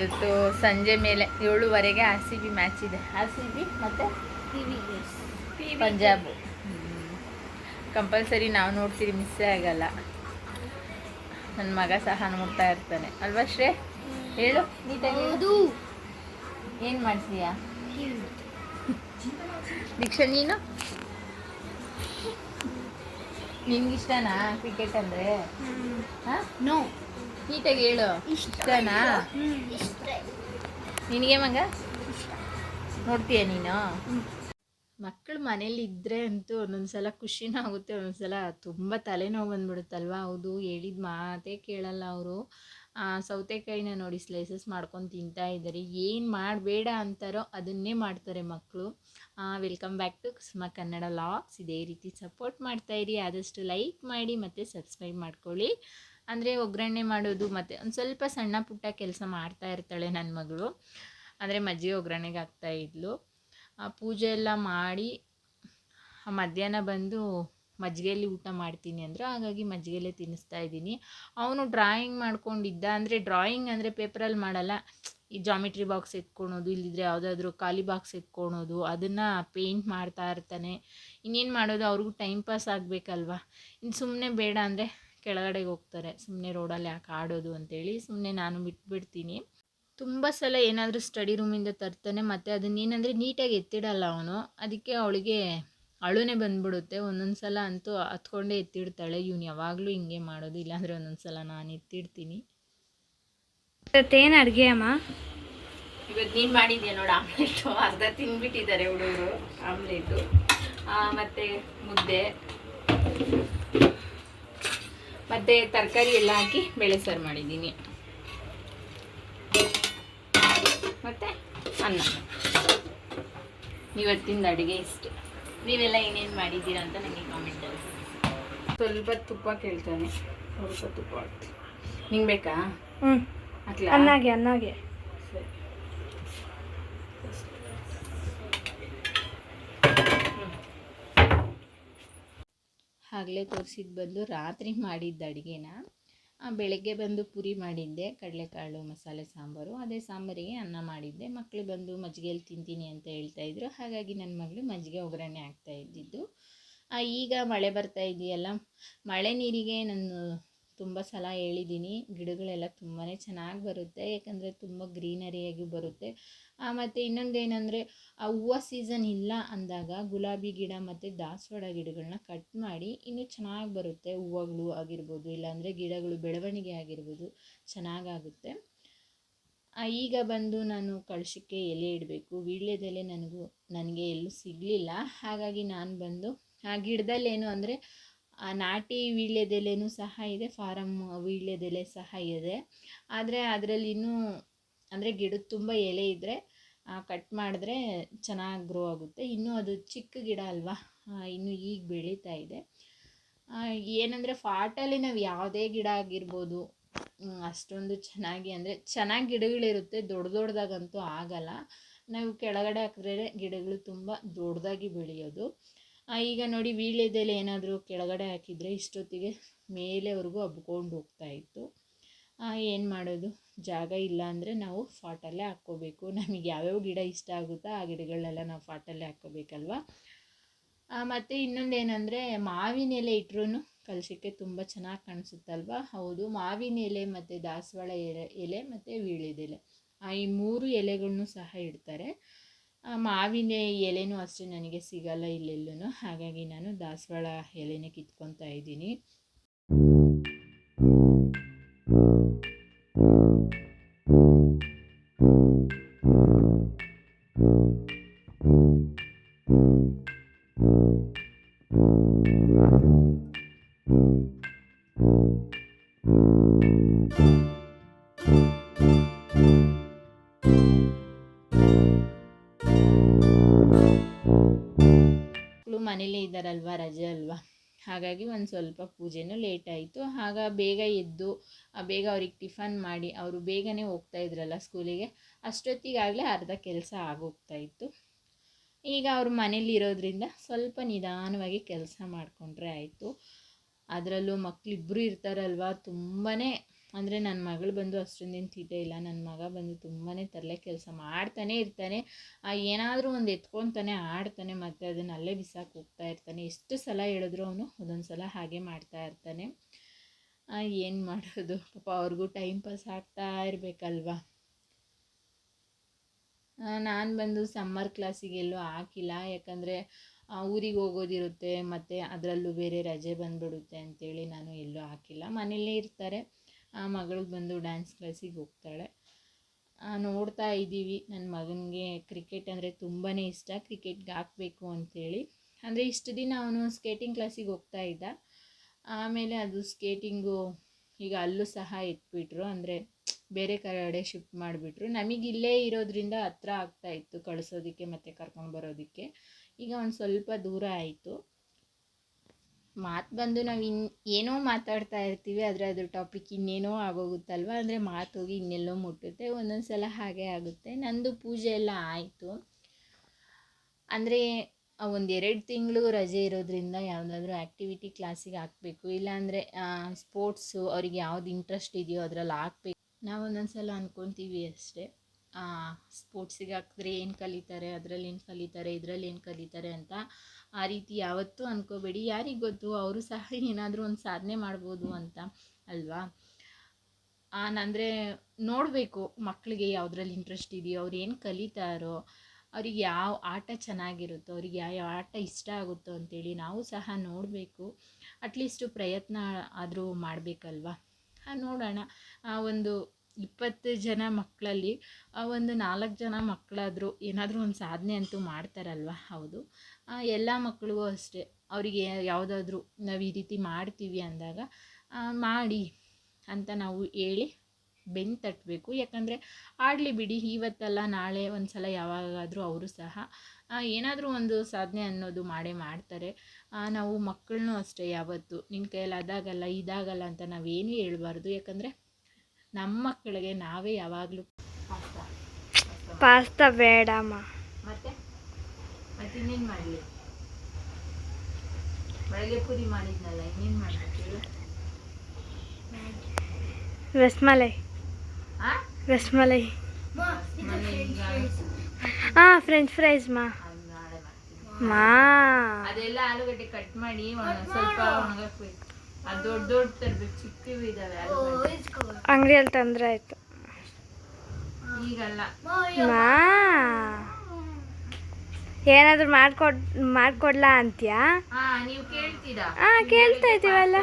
ಇವತ್ತು ಸಂಜೆ ಮೇಲೆ 7:15 RCB ಮ್ಯಾಚ್ ಇದೆ. RCB ಮತ್ತು ಪಂಜಾಬ್. ಕಂಪಲ್ಸರಿ ನಾವು ನೋಡ್ತೀರಿ, ಮಿಸ್ಸೇ ಆಗಲ್ಲ. ನನ್ನ ಮಗ ಸಹ ನೋಡ್ತಾ ಇರ್ತಾನೆ ಅಲ್ವಾ ಶ್ರೇ? ಹೇಳು ನೀಟಾಗಿ. ಏನು ಮಾಡ್ತೀಯಾ ದೀಕ್ಷಾ? ನಿನ್ಗಿಷ್ಟನಾ ಕ್ರಿಕೆಟ್ ಅಂದರೆ? ಹಾಂ, ನೋ, ನೀಟಾಗಿ ಹೇಳು. ಇಷ್ಟನಾ ನಿನಗೆ ಮಗ? ನೋಡ್ತೀಯ ನೀನು? ಮಕ್ಕಳು ಮನೇಲಿ ಇದ್ದರೆ ಅಂತೂ ಒಂದೊಂದ್ಸಲ ಖುಷಿನೂ ಆಗುತ್ತೆ, ಒಂದೊಂದ್ಸಲ ತುಂಬ ತಲೆನೋವು ಬಂದ್ಬಿಡುತ್ತಲ್ವ. ಹೌದು, ಹೇಳಿದ ಮಾತೇ ಕೇಳಲ್ಲ ಅವರು. ಸೌತೆಕಾಯಿನ ನೋಡಿ ಸ್ಲೈಸಸ್ ಮಾಡ್ಕೊಂಡು ತಿಂತಾ ಇದ್ದಾರೆ. ಏನು ಮಾಡಬೇಡ ಅಂತಾರೋ ಅದನ್ನೇ ಮಾಡ್ತಾರೆ ಮಕ್ಕಳು. Welcome back to Kusuma Kannada vlogs. ಇದೇ ರೀತಿ ಸಪೋರ್ಟ್ ಮಾಡ್ತಾಯಿರಿ, ಆದಷ್ಟು ಲೈಕ್ ಮಾಡಿ ಮತ್ತು ಸಬ್ಸ್ಕ್ರೈಬ್ ಮಾಡ್ಕೊಳ್ಳಿ. ಅಂದರೆ ಒಗ್ಗರಣೆ ಮಾಡೋದು ಮತ್ತು ಒಂದು ಸ್ವಲ್ಪ ಸಣ್ಣ ಪುಟ್ಟ ಕೆಲಸ ಮಾಡ್ತಾ ಇರ್ತಾಳೆ ನನ್ನ ಮಗಳು. ಅಂದರೆ ಮಜ್ಜಿಗೆ ಒಗ್ಗರಣೆಗೆ ಹಾಕ್ತಾಯಿದ್ಲು. ಪೂಜೆ ಎಲ್ಲ ಮಾಡಿ ಮಧ್ಯಾಹ್ನ ಬಂದು ಮಜ್ಜಿಗೆಯಲ್ಲಿ ಊಟ ಮಾಡ್ತೀನಿ ಅಂದರು. ಹಾಗಾಗಿ ಮಜ್ಜಿಗೆಲ್ಲೇ ತಿನ್ನಿಸ್ತಾ ಇದ್ದೀನಿ. ಅವನು ಡ್ರಾಯಿಂಗ್ ಮಾಡ್ಕೊಂಡಿದ್ದ. ಅಂದರೆ ಡ್ರಾಯಿಂಗ್ ಅಂದರೆ ಪೇಪರಲ್ಲಿ ಮಾಡಲ್ಲ, ಈ ಜಾಮಿಟ್ರಿ ಬಾಕ್ಸ್ ಎತ್ಕೊಳೋದು, ಇಲ್ಲಿದ್ರೆ ಯಾವುದಾದ್ರೂ ಖಾಲಿ ಬಾಕ್ಸ್ ಎತ್ಕೊಳೋದು, ಅದನ್ನು ಪೇಂಟ್ ಮಾಡ್ತಾ ಇರ್ತಾನೆ. ಇನ್ನೇನು ಮಾಡೋದು, ಅವ್ರಿಗೂ ಟೈಮ್ ಪಾಸ್ ಆಗಬೇಕಲ್ವ. ಇನ್ನು ಸುಮ್ಮನೆ ಬೇಡ ಅಂದರೆ ಕೆಳಗಡೆಗೆ ಹೋಗ್ತಾರೆ. ಸುಮ್ಮನೆ ರೋಡಲ್ಲಿ ಯಾಕೆ ಆಡೋದು ಅಂತೇಳಿ ಸುಮ್ಮನೆ ನಾನು ಬಿಟ್ಬಿಡ್ತೀನಿ. ತುಂಬ ಸಲ ಏನಾದರೂ ಸ್ಟಡಿ ರೂಮಿಂದ ತರ್ತಾನೆ, ಮತ್ತು ಅದನ್ನೇನೆಂದರೆ ನೀಟಾಗಿ ಎತ್ತಿಡಲ್ಲ ಅವನು. ಅದಕ್ಕೆ ಅವಳಿಗೆ ಅಳುನೇ ಬಂದ್ಬಿಡುತ್ತೆ. ಒಂದೊಂದು ಸಲ ಅಂತೂ ಹತ್ಕೊಂಡೇ ಎತ್ತಿಡ್ತಾಳೆ. ಇವನು ಯಾವಾಗಲೂ ಹಿಂಗೆ ಮಾಡೋದು, ಇಲ್ಲಾಂದರೆ ಒಂದೊಂದು ಸಲ ನಾನು ಎತ್ತಿಡ್ತೀನಿ. ಇವತ್ತೇನು ಅಡುಗೆ ಅಮ್ಮ? ಇವತ್ತು ನೀನು ಮಾಡಿದ್ಯಾ ನೋಡು ಆಮ್ಲೆಟು. ಅರ್ಧ ತಿಂದ್ಬಿಟ್ಟಿದ್ದಾರೆ ಹುಡುಗರು ಆಮ್ಲೆಟು. ಮತ್ತು ಮುದ್ದೆ ಮತ್ತು ತರಕಾರಿ ಎಲ್ಲ ಹಾಕಿ ಬೇಳೆ ಸಾರು ಮಾಡಿದ್ದೀನಿ. ಮತ್ತು ಅನ್ನ. ಇವತ್ತಿಂದ ಅಡುಗೆ ಇಷ್ಟೆ. ನೀವೆಲ್ಲ ಏನೇನು ಮಾಡಿದ್ದೀರಾ ಅಂತ ನನಗೆ ಕಾಮೆಂಟಲ್ಲಿ. ಸ್ವಲ್ಪ ತುಪ್ಪ ಕೇಳ್ತಾನೆ, ಸ್ವಲ್ಪ ತುಪ್ಪ ಹಾಕ್ತೀನಿ. ನಿಂಗೆ ಬೇಕಾ? ಹಾಕ್ಲಾ? ಅನ್ನಗೆ ಸರಿ. ಆಗಲೇ ತೋರಿಸಿದ್ದು ಬಂದು ರಾತ್ರಿ ಮಾಡಿದ್ದ ಅಡುಗೆನ. ಬೆಳಗ್ಗೆ ಬಂದು ಪೂರಿ ಮಾಡಿದ್ದೆ, ಕಡಲೆಕಾಳು ಮಸಾಲೆ ಸಾಂಬಾರು. ಅದೇ ಸಾಂಬಾರಿಗೆ ಅನ್ನ ಮಾಡಿದ್ದೆ. ಮಕ್ಕಳು ಬಂದು ಮಜ್ಜಿಗೆಯಲ್ಲಿ ತಿಂತೀನಿ ಅಂತ ಹೇಳ್ತಾಯಿದ್ರು. ಹಾಗಾಗಿ ನನ್ನ ಮಗಳು ಮಜ್ಜಿಗೆ ಒಗ್ಗರಣೆ ಹಾಕ್ತಾ ಇದ್ದಿದ್ದು. ಈಗ ಮಳೆ ಬರ್ತಾ ಇದೆಯಲ್ಲ, ಮಳೆ ನೀರಿಗೆ ನಾನು ತುಂಬ ಸಲ ಹೇಳಿದ್ದೀನಿ, ಗಿಡಗಳೆಲ್ಲ ತುಂಬಾ ಚೆನ್ನಾಗಿ ಬರುತ್ತೆ. ಯಾಕಂದರೆ ತುಂಬ ಗ್ರೀನರಿಯಾಗಿ ಬರುತ್ತೆ. ಮತ್ತು ಇನ್ನೊಂದೇನೆಂದರೆ ಹೂವು ಸೀಸನ್ ಇಲ್ಲ ಅಂದಾಗ ಗುಲಾಬಿ ಗಿಡ ಮತ್ತು ದಾಸವಾಳ ಗಿಡಗಳನ್ನ ಕಟ್ ಮಾಡಿ ಇನ್ನೂ ಚೆನ್ನಾಗಿ ಬರುತ್ತೆ. ಹೂವುಗಳು ಆಗಿರ್ಬೋದು, ಇಲ್ಲಾಂದರೆ ಗಿಡಗಳು ಬೆಳವಣಿಗೆ ಆಗಿರ್ಬೋದು, ಚೆನ್ನಾಗಾಗುತ್ತೆ. ಈಗ ಬಂದು ನಾನು ಕಳಶಕ್ಕೆ ಎಲೆ ಇಡಬೇಕು. ವೀಳ್ಯದೆಲೆ ನನಗೆ ಎಲ್ಲೂ ಸಿಗಲಿಲ್ಲ. ಹಾಗಾಗಿ ನಾನು ಬಂದು ಆ ಗಿಡದಲ್ಲೇನು ಅಂದರೆ ನಾಟಿ ವೀಳ್ಯದೆಲೆನೂ ಸಹ ಇದೆ, ಫಾರಮ್ ವೀಳ್ಯದೆಲೆ ಸಹ ಇದೆ. ಆದರೆ ಅದರಲ್ಲಿ ಇನ್ನೂ ಅಂದರೆ ಗಿಡದ ತುಂಬ ಎಲೆ ಇದ್ದರೆ ಕಟ್ ಮಾಡಿದ್ರೆ ಚೆನ್ನಾಗಿ ಗ್ರೋ ಆಗುತ್ತೆ. ಇನ್ನೂ ಅದು ಚಿಕ್ಕ ಗಿಡ ಅಲ್ವಾ, ಇನ್ನೂ ಈಗ ಬೆಳೀತಾ ಇದೆ. ಏನಂದರೆ ಫಾಟಲ್ಲಿ ನಾವು ಯಾವುದೇ ಗಿಡ ಆಗಿರ್ಬೋದು ಅಷ್ಟೊಂದು ಚೆನ್ನಾಗಿ ಅಂದರೆ ಚೆನ್ನಾಗಿ ಗಿಡಗಳಿರುತ್ತೆ, ದೊಡ್ಡದಾಗಂತೂ ಆಗಲ್ಲ. ನಾವು ಕೆಳಗಡೆ ಹಾಕಿದ್ರೆ ಗಿಡಗಳು ತುಂಬ ದೊಡ್ಡದಾಗಿ ಬೆಳೆಯೋದು. ಈಗ ನೋಡಿ, ವೀಳ್ಯದೆಲೆ ಏನಾದರೂ ಕೆಳಗಡೆ ಹಾಕಿದರೆ ಇಷ್ಟೊತ್ತಿಗೆ ಮೇಲೆವರೆಗೂ ಹಬ್ಕೊಂಡು ಹೋಗ್ತಾಯಿತ್ತು. ಏನು ಮಾಡೋದು, ಜಾಗ ಇಲ್ಲ ಅಂದರೆ ನಾವು ಫಾಟಲ್ಲೇ ಹಾಕ್ಕೋಬೇಕು. ನಮಗೆ ಯಾವ್ಯಾವ ಗಿಡ ಇಷ್ಟ ಆಗುತ್ತೋ ಆ ಗಿಡಗಳನ್ನೆಲ್ಲ ನಾವು ಫಾಟಲ್ಲೇ ಹಾಕ್ಕೋಬೇಕಲ್ವ. ಮತ್ತು ಇನ್ನೊಂದೇನೆಂದರೆ ಮಾವಿನ ಎಲೆ ಇಟ್ಟರೂ ಕಲಶಕ್ಕೆ ತುಂಬ ಚೆನ್ನಾಗಿ ಕಾಣಿಸುತ್ತಲ್ವ. ಹೌದು, ಮಾವಿನ ಎಲೆ ಮತ್ತು ದಾಸವಾಳ ಎಲೆ ಮತ್ತು ವೀಳ್ಯದೆಲೆ ಈ 3 ಎಲೆಗಳನ್ನು ಸಹ ಇಡ್ತಾರೆ. ಮಾವಿನ ಎಲೆನೂ ಅಷ್ಟೇ ನನಗೆ ಸಿಗಲ್ಲ ಇಲ್ಲೆಲ್ಲೂ. ಹಾಗಾಗಿ ನಾನು ದಾಸವಾಳ ಎಲೆನೇ ಕಿತ್ಕೊತಾ ಇದ್ದೀನಿ. ಮನೇಲೇ ಇದ್ದಾರಲ್ವ, ರಜೆ ಅಲ್ವಾ, ಹಾಗಾಗಿ ಒಂದು ಸ್ವಲ್ಪ ಪೂಜೆನೂ ಲೇಟ್ ಆಯಿತು. ಆಗ ಬೇಗ ಎದ್ದು ಬೇಗ ಅವ್ರಿಗೆ ಟಿಫನ್ ಮಾಡಿ ಅವರು ಬೇಗನೆ ಹೋಗ್ತಾಯಿದ್ರಲ್ಲ ಸ್ಕೂಲಿಗೆ, ಅಷ್ಟೊತ್ತಿಗಾಗಲೇ ಅರ್ಧ ಕೆಲಸ ಆಗೋಗ್ತಾಯಿತ್ತು. ಈಗ ಅವರು ಮನೇಲಿ ಇರೋದ್ರಿಂದ ಸ್ವಲ್ಪ ನಿಧಾನವಾಗಿ ಕೆಲಸ ಮಾಡಿಕೊಂಡ್ರೆ ಆಯಿತು. ಅದರಲ್ಲೂ ಮಕ್ಕಳಿಬ್ಬರು ಇರ್ತಾರಲ್ವ, ತುಂಬಾ ಅಂದರೆ ನನ್ನ ಮಗಳು ಬಂದು ಅಷ್ಟೊಂದೇನು ತೀಟೆ ಇಲ್ಲ. ನನ್ನ ಮಗ ಬಂದು ತುಂಬಾ ತರಲೆ ಕೆಲಸ ಮಾಡ್ತಾನೆ ಇರ್ತಾನೆ. ಏನಾದರೂ ಒಂದು ಎತ್ಕೊತಾನೆ, ಆಡ್ತಾನೆ, ಮತ್ತು ಅದನ್ನು ಅಲ್ಲೇ ಬಿಸಾಕಿ ಹೋಗ್ತಾ ಇರ್ತಾನೆ. ಎಷ್ಟು ಸಲ ಹೇಳಿದ್ರು ಅವನು ಒಂದೊಂದು ಸಲ ಹಾಗೆ ಮಾಡ್ತಾ ಇರ್ತಾನೆ. ಏನು ಮಾಡೋದು ಪಾಪ, ಅವ್ರಿಗೂ ಟೈಮ್ ಪಾಸ್ ಆಗ್ತಾ ಇರಬೇಕಲ್ವ. ನಾನು ಬಂದು ಸಮ್ಮರ್ ಕ್ಲಾಸಿಗೆಲ್ಲೂ ಹಾಕಿಲ್ಲ, ಯಾಕಂದರೆ ಊರಿಗೆ ಹೋಗೋದಿರುತ್ತೆ, ಮತ್ತು ಅದರಲ್ಲೂ ಬೇರೆ ರಜೆ ಬಂದುಬಿಡುತ್ತೆ ಅಂಥೇಳಿ ನಾನು ಎಲ್ಲೂ ಹಾಕಿಲ್ಲ. ಮನೆಯಲ್ಲೇ ಇರ್ತಾರೆ. ಮಗಳಿಗೆ ಬಂದು ಡ್ಯಾನ್ಸ್ ಕ್ಲಾಸಿಗೆ ಹೋಗ್ತಾಳೆ. ನೋಡ್ತಾ ಇದ್ದೀವಿ. ನನ್ನ ಮಗನಿಗೆ ಕ್ರಿಕೆಟ್ ಅಂದರೆ ತುಂಬಾ ಇಷ್ಟ. ಕ್ರಿಕೆಟ್ಗೆ ಹಾಕಬೇಕು ಅಂಥೇಳಿ. ಅಂದರೆ ಇಷ್ಟು ದಿನ ಅವನು ಸ್ಕೇಟಿಂಗ್ ಕ್ಲಾಸಿಗೆ ಹೋಗ್ತಾ ಇದ್ದ. ಆಮೇಲೆ ಅದು ಸ್ಕೇಟಿಂಗು ಈಗ ಅಲ್ಲೂ ಸಹ ಎತ್ಬಿಟ್ರು, ಅಂದರೆ ಬೇರೆ ಕಡೆ ಶಿಫ್ಟ್ ಮಾಡಿಬಿಟ್ರು. ನಮಗಿಲ್ಲೇ ಇರೋದ್ರಿಂದ ಹತ್ರ ಆಗ್ತಾಯಿತ್ತು ಕಳಿಸೋದಕ್ಕೆ ಮತ್ತು ಕರ್ಕೊಂಡು ಬರೋದಕ್ಕೆ. ಈಗ ಒಂದು ಸ್ವಲ್ಪ ದೂರ ಆಯಿತು. ಮಾತು ಬಂದು ನಾವು ಏನೋ ಮಾತಾಡ್ತಾ ಇರ್ತೀವಿ, ಆದರೆ ಅದ್ರ ಟಾಪಿಕ್ ಇನ್ನೇನೋ ಆಗೋಗುತ್ತಲ್ವ. ಅಂದರೆ ಮಾತು ಹೋಗಿ ಇನ್ನೆಲ್ಲೋ ಮುಟ್ಟುತ್ತೆ. ಒಂದೊಂದು ಸಲ ಹಾಗೆ ಆಗುತ್ತೆ. ನಂದು ಪೂಜೆ ಎಲ್ಲ ಆಯಿತು. ಅಂದರೆ 1-2 ತಿಂಗಳು ರಜೆ ಇರೋದ್ರಿಂದ ಯಾವುದಾದ್ರೂ ಆ್ಯಕ್ಟಿವಿಟಿ ಕ್ಲಾಸಿಗೆ ಹಾಕಬೇಕು, ಇಲ್ಲಾಂದರೆ ಸ್ಪೋರ್ಟ್ಸು ಅವ್ರಿಗೆ ಯಾವ್ದು ಇಂಟ್ರೆಸ್ಟ್ ಇದೆಯೋ ಅದರಲ್ಲಿ ಹಾಕ್ಬೇಕು. ನಾವು ಒಂದೊಂದು ಸಲ ಅಂದ್ಕೊತೀವಿ ಅಷ್ಟೇ, ಸ್ಪೋರ್ಟ್ಸಿಗೆ ಹಾಕಿದ್ರೆ ಏನು ಕಲಿತಾರೆ, ಅದರಲ್ಲಿ ಏನು ಕಲಿತಾರೆ, ಇದರಲ್ಲಿ ಏನು ಕಲಿತಾರೆ ಅಂತ. ಆ ರೀತಿ ಯಾವತ್ತೂ ಅಂದ್ಕೋಬೇಡಿ. ಯಾರಿಗೆ ಗೊತ್ತು, ಅವರು ಸಹ ಏನಾದರೂ ಒಂದು ಸಾಧನೆ ಮಾಡ್ಬೋದು ಅಂತ ಅಲ್ವಾ. ಅಂದರೆ ನೋಡಬೇಕು ಮಕ್ಕಳಿಗೆ ಯಾವುದ್ರಲ್ಲಿ ಇಂಟ್ರೆಸ್ಟ್ ಇದೆಯೋ, ಅವ್ರು ಏನು ಕಲಿತಾರೋ, ಅವ್ರಿಗೆ ಯಾವ ಆಟ ಚೆನ್ನಾಗಿರುತ್ತೋ, ಅವ್ರಿಗೆ ಯಾವ ಆಟ ಇಷ್ಟ ಆಗುತ್ತೋ ಅಂಥೇಳಿ ನಾವು ಸಹ ನೋಡಬೇಕು. ಅಟ್ಲೀಸ್ಟು ಪ್ರಯತ್ನ ಆದರೂ ಮಾಡಬೇಕಲ್ವ. ನೋಡೋಣ. ಒಂದು 20 ಜನ ಮಕ್ಕಳಲ್ಲಿ ಒಂದು 4 ಜನ ಮಕ್ಕಳಾದರೂ ಏನಾದರೂ ಒಂದು ಸಾಧನೆ ಅಂತೂ ಮಾಡ್ತಾರಲ್ವ. ಹೌದು, ಎಲ್ಲ ಮಕ್ಕಳಿಗೂ ಅಷ್ಟೇ. ಅವರಿಗೆ ಯಾವುದಾದ್ರೂ ನಾವು ಈ ರೀತಿ ಮಾಡ್ತೀವಿ ಅಂದಾಗ ಮಾಡಿ ಅಂತ ನಾವು ಹೇಳಿ ಬೆನ್ನು ತಟ್ಟಬೇಕು. ಯಾಕಂದರೆ ಆಡಲಿ ಬಿಡಿ, ಇವತ್ತಲ್ಲ ನಾಳೆ ಒಂದು ಸಲ ಯಾವಾಗಾದರೂ ಅವರು ಸಹ ಏನಾದರೂ ಒಂದು ಸಾಧನೆ ಅನ್ನೋದು ಮಾಡೇ ಮಾಡ್ತಾರೆ. ನಾವು ಮಕ್ಕಳನ್ನೂ ಅಷ್ಟೇ, ಯಾವತ್ತು ನಿನ್ನ ಕೈಯಲ್ಲಿ ಅದಾಗಲ್ಲ ಇದಾಗಲ್ಲ ಅಂತ ನಾವೇನೂ ಹೇಳ್ಬಾರ್ದು. ಯಾಕಂದರೆ ನಮ್ಮ ಮಕ್ಕಳಿಗೆ ನಾವೇ ಯಾವಾಗಲೂ ಪಾಸ್ತಾ ಬೇಡಮ್ಮ. ಮತ್ತೆ ಇನ್ನೇನು ಮಾಡಲಿ? ಬೆಳಗ್ಗೆ ಪೂರಿ ಮಾಡಿದ್ನಲ್ಲ, ಇನ್ನೇನು ಮಾಡಬೇಕು? ರಸ್ಮಲೈ. ರಸ್ಮಲೈ. ಫ್ರೆಂಚ್ ಫ್ರೈಸ್ ಮಾ. ಅದೆಲ್ಲ ಆಲೂಗಡ್ಡೆ ಕಟ್ ಮಾಡಿ ಸ್ವಲ್ಪ ಒಣಗಾಕ್ಬೇಕು. ಅದು ದೊಡ್ಡ ದೊಡ್ಡ ತರಬೇಕು, ಚಿಕ್ಕವು ಇದಾವೆ ಅಂಗಡಿಯಲ್ಲಿ ತಂದ್ರೆ ಆಯ್ತು. ಈಗಲ್ಲ. ಏನಾದರೂ ಮಾಡ್ಕೊಡ್ಲಾ ಅಂತೀಯಾ? ನೀವು ಕೇಳ್ತೀರಾ? ಕೇಳ್ತಾ ಇದ್ದೀವಲ್ಲ.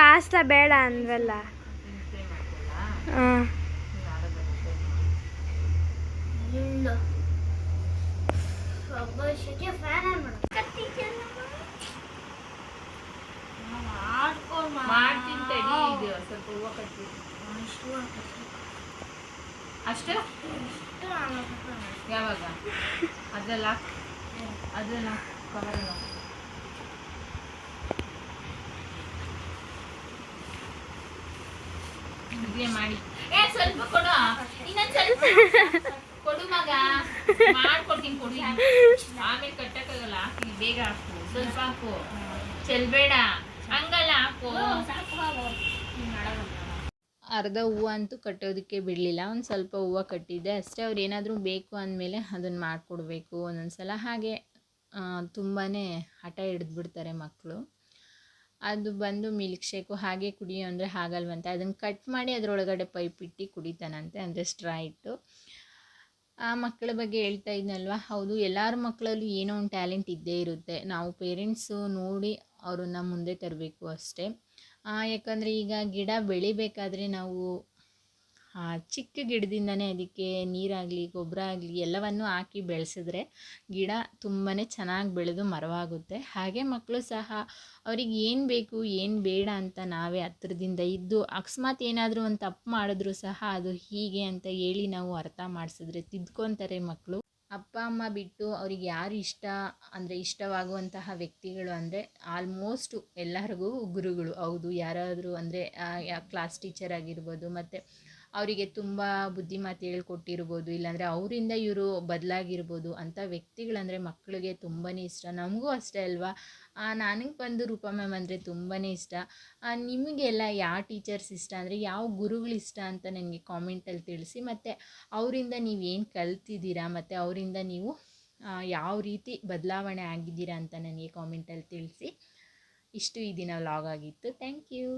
ಪಾಸ್ತಾ ಬೇಡ ಅಂದ್ವಲ್ಲ. ಮಾಡ್ತೀನಿ ತಡಿ, ಇದು ಸ್ವಲ್ಪ ಹೂವು ಕಟ್ಟಿ ಅಷ್ಟೇ. ಯಾವಾಗ ಅದೆಲ್ಲ ಕವರ್ ಇದೇ ಮಾಡಿ. ಸ್ವಲ್ಪ ಕೊಡು, ಇನ್ನೊಂದು ಸ್ವಲ್ಪ ಕೊಡು ಮಗ, ಮಾಡ್ಕೊಡ್ತೀನಿ ಕೊಡಿ. ಆಮೇಲೆ ಕಟ್ಟಕ್ಕಾಗಲ್ಲ, ಹಾಕಿ ಬೇಗ ಹಾಕು, ಸ್ವಲ್ಪ ಹಾಕು, ಚೆಲ್ಬೇಡ ಹಂಗಲ್ಲ, ಹಾಕು. ಅರ್ಧ ಹೂವು ಅಂತೂ ಕಟ್ಟೋದಕ್ಕೆ ಬಿಡಲಿಲ್ಲ, ಒಂದು ಸ್ವಲ್ಪ ಹೂವು ಕಟ್ಟಿದ್ದೆ ಅಷ್ಟೇ. ಅವ್ರು ಏನಾದರೂ ಬೇಕು ಅಂದಮೇಲೆ ಅದನ್ನು ಮಾಡಿಕೊಡ್ಬೇಕು. ಒಂದೊಂದು ಸಲ ಹಾಗೆ ತುಂಬಾ ಹಠ ಹಿಡಿದ್ಬಿಡ್ತಾರೆ ಮಕ್ಕಳು. ಅದು ಬಂದು ಮಿಲ್ಕ್ ಶೇಕು ಹಾಗೆ ಕುಡಿಯೋ ಅಂದರೆ ಹಾಗಲ್ವಂತೆ, ಅದನ್ನು ಕಟ್ ಮಾಡಿ ಅದರೊಳಗಡೆ ಪೈಪ್ ಇಟ್ಟು ಕುಡಿತಾನಂತೆ, ಅಂದರೆ ಸ್ಟ್ರಾ ಇಟ್ಟು. ಆ ಮಕ್ಕಳ ಬಗ್ಗೆ ಹೇಳ್ತಾ ಇದ್ನಲ್ವ. ಹೌದು, ಎಲ್ಲರ ಮಕ್ಕಳಲ್ಲೂ ಏನೋ ಒಂದು ಟ್ಯಾಲೆಂಟ್ ಇದ್ದೇ ಇರುತ್ತೆ. ನಾವು ಪೇರೆಂಟ್ಸು ನೋಡಿ ಅವ್ರನ್ನ ಮುಂದೆ ತರಬೇಕು ಅಷ್ಟೇ. ಯಾಕಂದರೆ ಈಗ ಗಿಡ ಬೆಳಿಬೇಕಾದ್ರೆ ನಾವು ಚಿಕ್ಕ ಗಿಡದಿಂದನೇ ಅದಕ್ಕೆ ನೀರಾಗಲಿ ಗೊಬ್ಬರ ಆಗಲಿ ಎಲ್ಲವನ್ನೂ ಹಾಕಿ ಬೆಳೆಸಿದ್ರೆ ಗಿಡ ತುಂಬಾ ಚೆನ್ನಾಗಿ ಬೆಳೆದು ಮರವಾಗುತ್ತೆ. ಹಾಗೆ ಮಕ್ಕಳು ಸಹ ಅವ್ರಿಗೆ ಏನು ಬೇಕು ಏನು ಬೇಡ ಅಂತ ನಾವೇ ಹತ್ರದಿಂದ ಇದ್ದು, ಅಕಸ್ಮಾತ್ ಏನಾದರೂ ಒಂದು ತಪ್ಪು ಮಾಡಿದ್ರೂ ಸಹ ಅದು ಹೀಗೆ ಅಂತ ಹೇಳಿ ನಾವು ಅರ್ಥ ಮಾಡಿಸಿದ್ರೆ ತಿದ್ಕೊತಾರೆ ಮಕ್ಕಳು. ಅಪ್ಪ ಅಮ್ಮ ಬಿಟ್ಟು ಅವ್ರಿಗೆ ಯಾರು ಇಷ್ಟ ಅಂದರೆ ಇಷ್ಟವಾಗುವಂತಹ ವ್ಯಕ್ತಿಗಳು ಅಂದರೆ ಆಲ್ಮೋಸ್ಟು ಎಲ್ಲರಿಗೂ ಗುರುಗಳು. ಹೌದು, ಯಾರಾದರೂ ಅಂದರೆ ಕ್ಲಾಸ್ ಟೀಚರ್ ಆಗಿರ್ಬೋದು, ಮತ್ತು ಅವರಿಗೆ ತುಂಬ ಬುದ್ಧಿಮಾತು ಹೇಳ್ಕೊಟ್ಟಿರ್ಬೋದು, ಇಲ್ಲಾಂದರೆ ಅವರಿಂದ ಇವರು ಬದಲಾಗಿರ್ಬೋದು ಅಂಥ ವ್ಯಕ್ತಿಗಳಂದರೆ ಮಕ್ಕಳಿಗೆ ತುಂಬಾ ಇಷ್ಟ. ನಮಗೂ ಅಷ್ಟೇ ಅಲ್ವಾ. ನನಗೆ ಬಂದು ರೂಪಾ ಮ್ಯಾಮ್ ಅಂದರೆ ತುಂಬಾ ಇಷ್ಟ. ನಿಮಗೆಲ್ಲ ಯಾವ ಟೀಚರ್ಸ್ ಇಷ್ಟ ಅಂದರೆ ಯಾವ ಗುರುಗಳು ಇಷ್ಟ ಅಂತ ನನಗೆ ಕಾಮೆಂಟಲ್ಲಿ ತಿಳಿಸಿ. ಮತ್ತು ಅವರಿಂದ ನೀವೇನು ಕಲ್ತಿದ್ದೀರಾ ಮತ್ತು ಅವರಿಂದ ನೀವು ಯಾವ ರೀತಿ ಬದಲಾವಣೆ ಆಗಿದ್ದೀರಾ ಅಂತ ನನಗೆ ಕಾಮೆಂಟಲ್ಲಿ ತಿಳಿಸಿ. ಇಷ್ಟು ಈ ದಿನ ವ್ಲಾಗ್ ಆಗಿತ್ತು. Thank you.